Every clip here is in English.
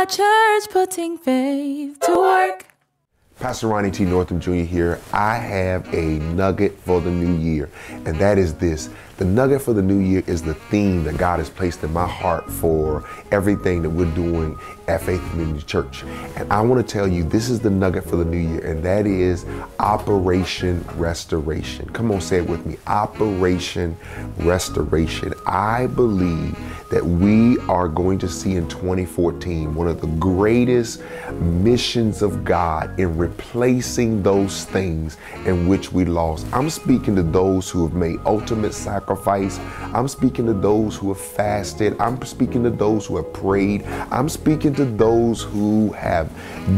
our church putting faith to work. Pastor Ronnie T. Northam Jr. here. I have a nugget for the new year, and that is this. The nugget for the new year is the theme that God has placed in my heart for everything that we're doing at Faith Community Church. And I want to tell you, this is the nugget for the new year, and that is Operation Restoration. Come on, say it with me. Operation Restoration. I believe that we are going to see in 2014 one of the greatest missions of God in replacing those things in which we lost. I'm speaking to those who have made ultimate sacrifice. I'm speaking to those who have fasted. I'm speaking to those who have prayed. I'm speaking to those who have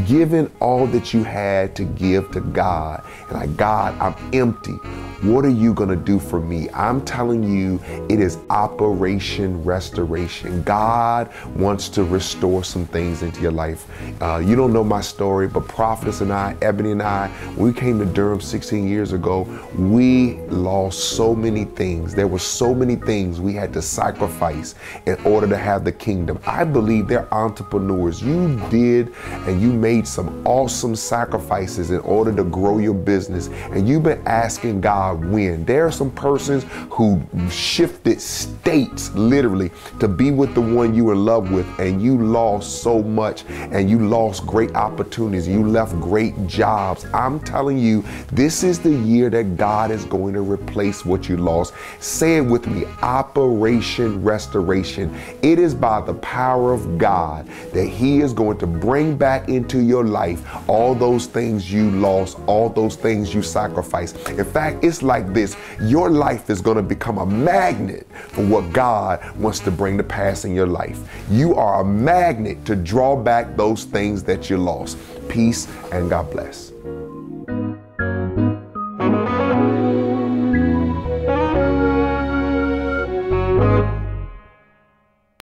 given all that you had to give to God. And like, God, I'm empty. What are you going to do for me? I'm telling you, it is Operation Restoration. God wants to restore some things into your life. You don't know my story, but Prophetess and I, Ebony and I, when we came to Durham 16 years ago, we lost so many things. There were so many things we had to sacrifice in order to have the kingdom. I believe they're entrepreneurs. You did, and you made some awesome sacrifices in order to grow your business. And you've been asking God when. There are some persons who shifted states literally to be with the one you were in love with, and you lost so much, and you lost great opportunities. You left great jobs. I'm telling you, this is the year that God is going to replace what you lost. Say it with me, Operation Restoration. It is by the power of God that He is going to bring back into your life all those things you lost, all those things you sacrificed. In fact, it's like this. Your life is going to become a magnet for what God wants to bring to pass in your life. You are a magnet to draw back those things that you lost. Peace and God bless.